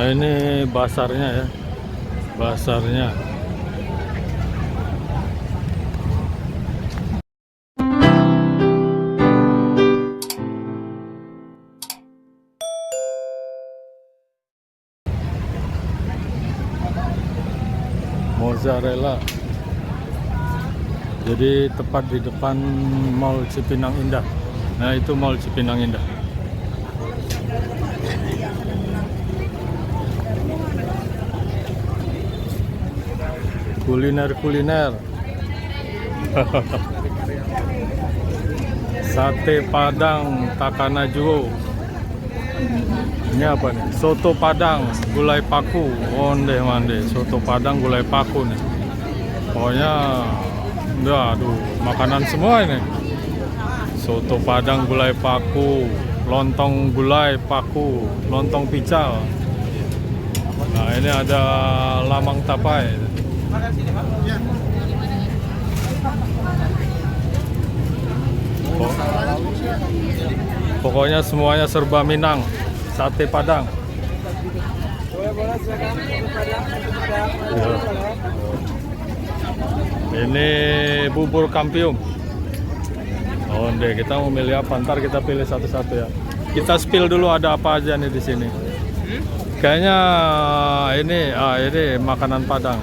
Nah ini basarnya ya, basarnya. Mozzarella. Jadi tepat di depan Mall Cipinang Indah. Nah itu Mall Cipinang Indah. Kuliner. Sate Padang Takanajuo. Ini apa nih? Soto Padang gulai paku. Onde mande. Soto Padang gulai paku nih. Pokoknya aduh, makanan semua ini. Soto Padang gulai paku, lontong gulai paku, lontong pical. Nah ini ada lamang tapai. Pokoknya semuanya serba Minang. Sate Padang. Ya. Ini bubur kampium. Oh, deh, kita mau milih apa? Ntar kita pilih satu-satu ya. Kita spill dulu ada apa aja nih di sini. Kayaknya ini makanan Padang.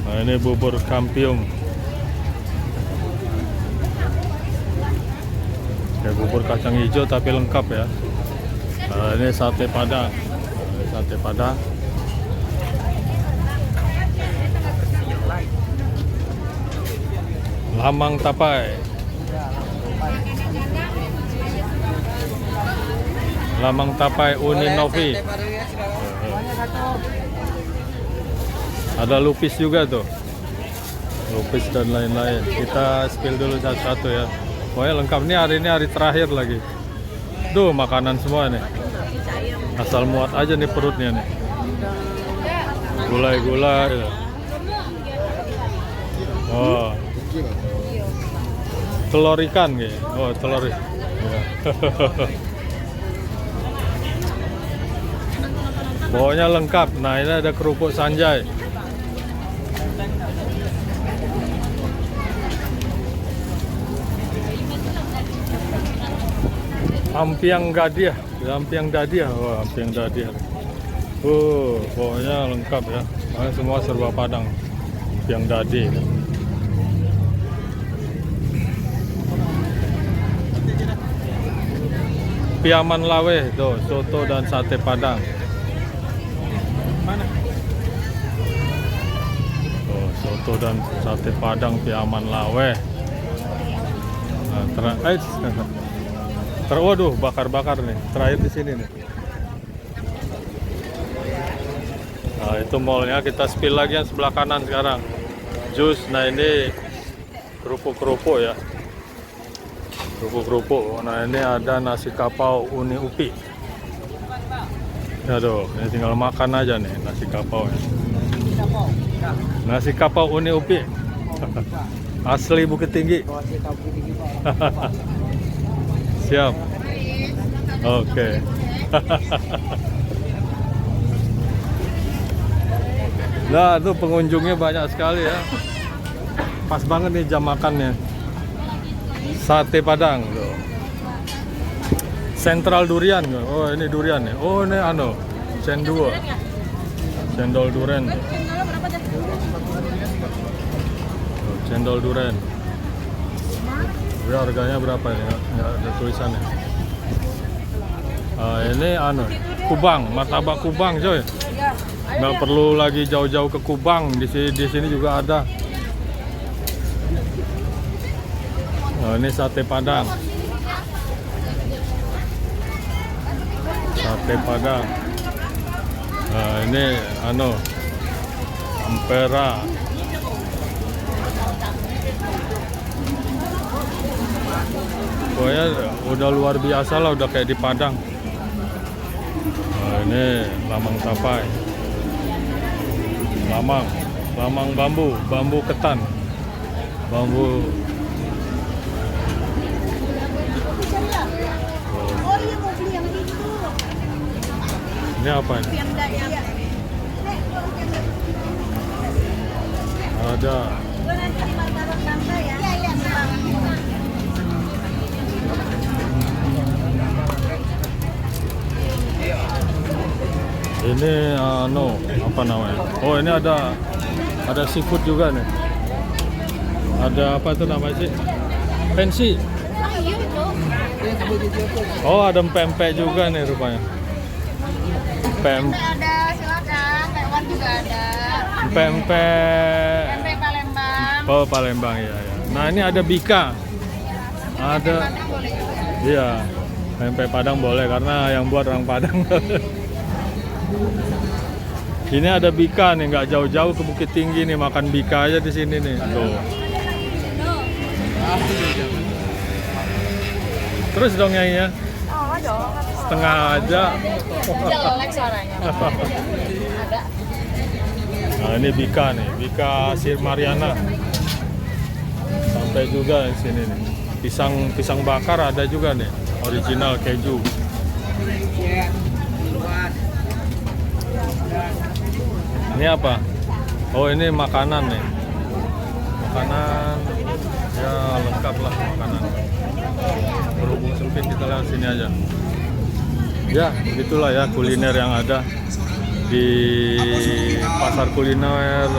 Nah, ini bubur kampium. Ya, bubur kacang hijau tapi lengkap ya. Nah, ini sate Padang. Sate Padang. Lamang tapai. Lamang tapai uni novi. Ada lupis juga tuh. Lupis dan lain-lain. Kita spill dulu satu-satu ya. Pokoknya lengkap. Ini hari terakhir lagi. Duh, makanan semua nih. Asal muat aja nih perutnya nih. Gulai-gulai. Oh. Telur ikan gitu. Oh, telur ikan. Ya. Pokoknya lengkap. Nah, ini ada kerupuk Sanjay. Ampiang Dadiah. Wah, ampiang Dadiah. Pokoknya lengkap ya. Nah, semua serba Padang. Ampiang Dadi. Piaman Lawe tuh, soto dan sate Padang. Mana? Oh, soto dan sate Padang Piaman Lawe. Nah, waduh, bakar-bakar nih. Terakhir di sini nih. Nah, itu mallnya. Kita spill lagi yang sebelah kanan sekarang. Jus. Nah, ini kerupuk-kerupuk ya. Kerupuk. Nah, ini ada nasi kapau uni upi. Aduh, ini tinggal makan aja nih nasi kapau. Nasi kapau uni upi. Asli Bukit Tinggi. Siap. Oke. Nah, tuh pengunjungnya banyak sekali ya. Pas banget nih jam makannya. Sate Padang tuh. Sentral durian. Oh, ini durian nih. Oh, ini cendol. Cendol durian. Cendol durian. Ya, harganya berapa ini? Nggak ada tulisannya. Ini Kubang, martabak Kubang, coy. Nggak perlu lagi jauh-jauh ke Kubang. Di sini juga ada. Ini sate Padang. Sate Padang. Ini Ampera. Pokoknya udah luar biasa lah, udah kayak di Padang. Nah, ini lamang tapai. Lamang. Lamang bambu, bambu ketan, bambu. Oh iya mau beli yang itu. Ini apa ini? Ada. Ini apa namanya? Oh, ini ada seafood juga nih. Ada apa itu namanya sih? Pensi. Oh, ada pempek juga nih rupanya. Ada, silakan. Taiwan juga ada. Pempek. Pempek Palembang. Oh, Palembang ya, ya. Nah, ini ada bika. Ada. Padang boleh juga. Iya. Pempek Padang boleh karena yang buat orang Padang. Ini ada bika nih, nggak jauh-jauh ke Bukit Tinggi nih, makan bika aja di sini nih. Tuh. Terus dong nyanyinya. Oh, dong. Setengah aja. Jelek suaranya. Ada. Nah, ini bika nih, bika Sir Mariana. Sampai juga di sini nih. Pisang bakar ada juga nih, original keju. Ini apa? Oh, ini makanan nih. Makanan ya lengkap lah makanan. Berhubung sempit kita lewat sini aja. Ya, begitulah ya kuliner yang ada di pasar kuliner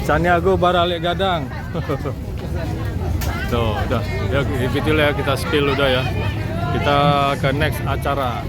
Caniago Barale Gadang. Tuh, udah. Ya, itulah ya kita spill udah ya. Kita ke next acara.